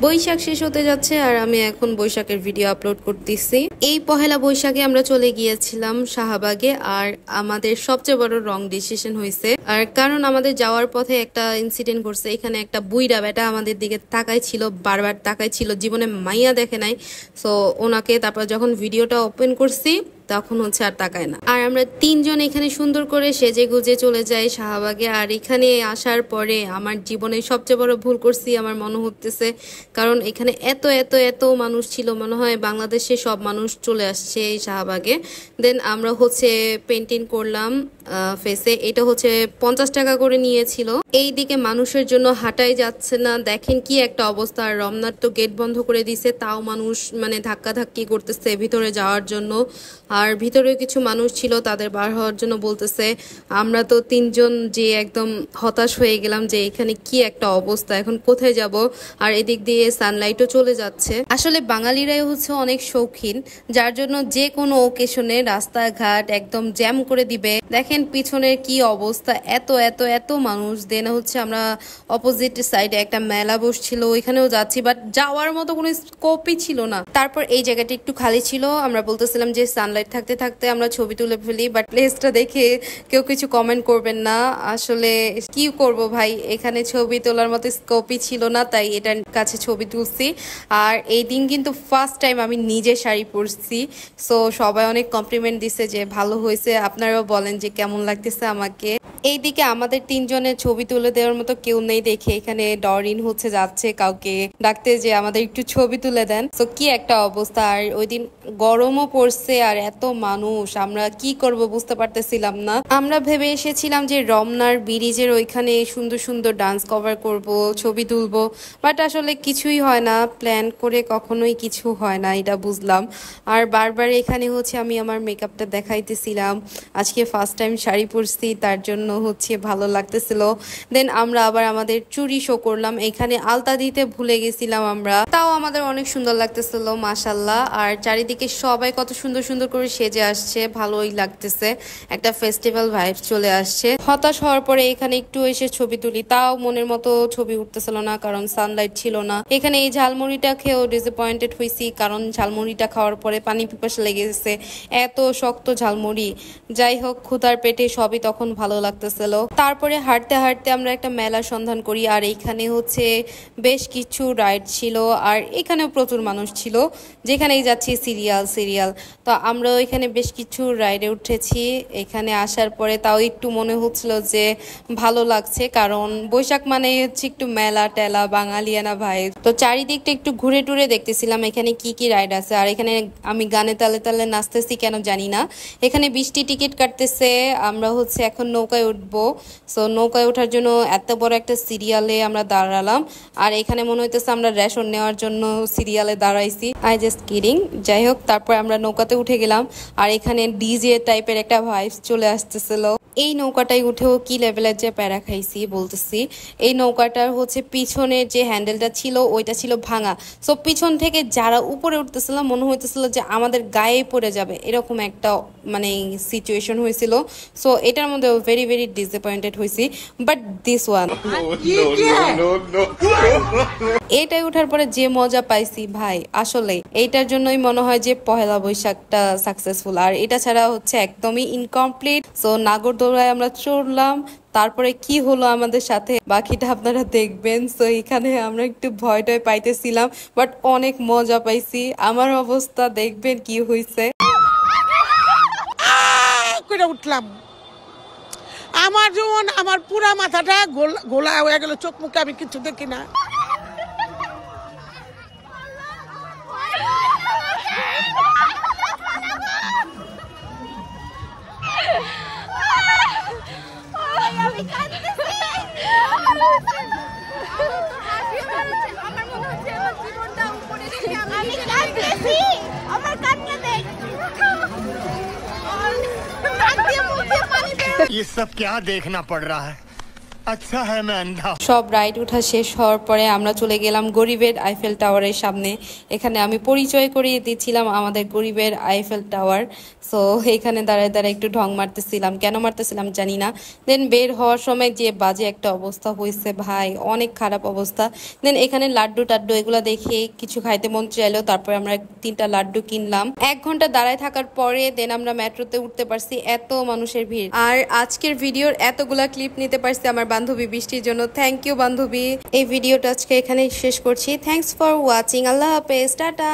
বৈশাখ শেষ হতে যাচ্ছে আর আমি এখন বৈশাখের ভিডিও আপলোড করতেছি। এই পহেলা বৈশাখে আমরা চলে গিয়েছিলাম শাহবাগে, আর আমাদের সবচেয়ে বড় রং ডিসিশন হয়েছে। আর কারণ আমাদের যাওয়ার পথে একটা ইনসিডেন্ট ঘটছে। এখানে একটা বুইড়া বেটা আমাদের দিকে তাকাই ছিল, বারবার তাকাই ছিল, জীবনে মাইয়া দেখে নাই। সো ওনাকে তারপর যখন ভিডিওটা ওপেন করছি তখন আর তাকায় না। আর আমরা তিনজন এখানে সুন্দর করে সেজে গুজে চলে যাই শাহবাগে। আর এখানে আসার পরে আমার জীবনে সবচেয়ে বড় ভুল করছি আমার মনে হতেছে, কারণ এখানে এত এত এত মানুষ ছিল, মনে হয় বাংলাদেশে সব মানুষ চলে আসছে এই শাহবাগে। দেন আমরা পেন্টিং করলাম ফেসে। এটা 50 টাকা করে নিয়েছিল। এই দিকে মানুষের জন্য হাঁটাই যাচ্ছে না, দেখেন কি একটা অবস্থা। আর রমনার তো গেট বন্ধ করে দিছে, তাও মানুষ ধাক্কাধাক্কি করতেছে ভিতরে যাওয়ার জন্য। আর ভিতরে কিছু মানুষ ছিল, তাদের বার হওয়ার জন্য বলতেছে। আমরা তো তিনজন যে একদম হতাশ হয়ে গেলাম যে এখানে কি একটা অবস্থা, এখন কোথায় যাব। আর এদিক দিয়ে সানলাইটও চলে যাচ্ছে। আসলে বাঙালিরাই অনেক শৌখিন, যার জন্য যে কোনো ওকেশনে রাস্তাঘাট একদম জ্যাম করে দিবে। দেখেন পিছনের কি অবস্থা, এত এত এত মানুষ। দেন আমরা অপোজিট সাইডে একটা মেলা বসছিল, ওইখানেও যাচ্ছি, বাট যাওয়ার মতো কোনো স্কোপই ছিল না। তারপর এই জায়গাটা একটু খালি ছিল, আমরা বলতেছিলাম যে সানলাইট থাকতে থাকতে আমরা ছবি তুলে ফেলি, বাট প্লেসটা দেখে কেউ কিছু কমেন্ট করবেন না। আসলে কি করব ভাই, এখানে ছবি তোলার মতো স্কোপই ছিল না, তাই এটার কাছে ছবি তুলছি। আর এই দিন কিন্তু ফার্স্ট টাইম আমি নিজে শাড়ি পরছি। সো সবাই অনেক কমপ্লিমেন্ট দিছে যে ভালো হয়েছে। আপনারাও বলেন যে কেমন লাগতেছে আমাকে। এইদিকে আমাদের তিনজনের ছবি তুলে দেওয়ার মতো কেউ নেই দেখে এখানে ডরিন যাচ্ছে কাউকে ডাকতে যে আমাদের একটু ছবি তুলে দেন। তো কি একটা অবস্থা। আর ওই দিন গরমও পড়ছে আর এত মানুষ, আমরা কি করব বুঝতে পারতেছিলাম না। আমরা ভেবে এসেছিলাম যে রমনার ব্রিজের ওইখানে সুন্দর সুন্দর ডান্স কভার করব, ছবি তুলবো, বাট আসলে কিছুই হয় না। প্ল্যান করে কখনোই কিছু হয় না, এটা বুঝলাম। আর বারবার এখানে আমি আমার মেকআপটা দেখাইতেছিলাম। আজকে ফার্স্ট টাইম শাড়ি পরছি, তার জন্য ভালো লাগতেছিল। দেন আমরা আবার আমাদের চুড়ি শো করলাম। এখানে আলতা দিতে ভুলে গেছিলাম আমরা, তাও আমাদের অনেক সুন্দর লাগতেছিল মাশাল্লাহ। আর চারিদিকে সবাই কত সুন্দর সুন্দর করে সেজে আসছে, ভালোই লাগতেছে, একটা ফেস্টিভ্যাল ভাইব চলে আসছে। হতাশ হওয়ার পরে এখানে একটু এসে ছবি তুলি, তাও মনের মতো ছবি উঠতেছিল না, কারণ সানলাইট ছিল না। এখানে এই ঝালমুড়িটা খেয়েও ডিসঅ্যাপয়েন্টেড হয়েছি, কারণ ঝালমুড়িটা খাওয়ার পরে পানি পিপাসা লেগে গেছে, এত শক্ত ঝালমুড়ি। যাই হোক, ক্ষুধার পেটে সবই তখন ভালো লাগতেছিল। তারপরে হাঁটতে হাঁটতে আমরা একটা মেলার সন্ধান করি। আর এইখানে বেশ কিছু রাইড ছিল, আর এখানেও প্রচুর মানুষ ছিল, যেখানেই যাচ্ছি সিরিয়াল। তো আমরা এখানে বেশ কিছু রাইডে উঠেছি। এখানে আসার পরে তাও একটু মনে হচ্ছিল যে ভালো লাগছে, কারণ বৈশাখ মানে একটু মেলা টেলা বাঙালিয়ানা ভাই। তো চারিদিকটা একটু ঘুরে টুরে দেখতেছিলাম এখানে কি কি রাইড আছে। আর এখানে আমি গানে তালে তালে নাচতেছি কেন জানি না। এখানে 20টি টিকিট কাটতেছে। আমরা এখন নৌকায় উঠবো। সো নৌকায় ওঠার জন্য এত বড় একটা সিরিয়ালে আমরা দাঁড়ালাম। আর এখানে মনে হইতেছে আমরা রেশন নেওয়ার জন্য সিরিয়ালে দাঁড়াইছি। I just kidding. যাই হোক, তারপর আমরা নৌকাতে উঠে গেলাম। আর এখানে ডিজে টাইপের একটা ভাইবস চলে আসতেছিল। এই নৌকাটাই উঠেও কি লেভেলের যে প্যারা খাইছি বলতেছি। এই নৌকাটার পিছনের যে হ্যান্ডেলটা ছিল ওইটা ছিল ভাঙা। সো পিছন থেকে যারা উপরে উঠতেছিল মনে হইতেছিল যে আমাদের গায়ে পড়ে যাবে, এরকম একটা সিচুয়েশন হয়েছিল। সো এটার মধ্যে ভেরি ভেরি ডিসঅ্যাপয়েন্টেড হয়েছি, বাট দিস ওয়ান এটাই উঠার পরে যে মজা পাইছি ভাই, আসলে এইটার জন্যই মনে হয় যে পহেলা বৈশাখটা সাকসেসফুল। আর এটা ছাড়া একদমই ইনকমপ্লিট। সো নাগরদোলায় আমরা চড়লাম, তারপরে কি হলো আমাদের সাথে বাকিটা আপনারা দেখবেন। সো এখানে আমরা একটু ভয় টয় পাইতেছিলাম, বাট অনেক মজা পাইছি। আমার অবস্থা দেখবেন কি হয়েছে। উঠলাম, আমার যেমন আমার পুরা মাথাটা গোলা হয়ে গেল, চোখ মুখে আমি কিছু দেখি না। ये सब क्या देखना पड़ रहा है। अच्छा है मैं अंधा। সব রাইড ওঠা শেষ হওয়ার পরে আমরা চলে গেলাম গরিবের আইফেল টাওয়ারের সামনে। এখানে আমি পরিচয় করিয়ে দিচ্ছিলাম আমাদের গরিবের আইফেল টাওয়ার। সো এখানে দাঁড়ায় দাঁড়ায় একটু ঢং মারতেছিলাম, কেন মারতেছিলাম জানি না। দেন বের হওয়ার সময় যে বাজে একটা অবস্থা হয়েছে ভাই, অনেক খারাপ অবস্থা। দেন এখানে লাড্ডু টাড্ডু এগুলো দেখে কিছু খাইতে মন চাইলো, তারপরে আমরা 3টা লাড্ডু কিনলাম। 1 ঘন্টা দাঁড়ায় থাকার পরে দেন আমরা মেট্রোতে উঠতে পারছি, এত মানুষের ভিড়। আর আজকের ভিডিওর এতগুলা ক্লিপ নিতে পারছি আমার বান্ধবী বৃষ্টির জন্য। থ্যাংক ইউ বান্ধবী। এই ভিডিওটা আজকে এখানেই শেষ করছি। Thanks for watching. আল্লাহ হাফেজ, টাটা।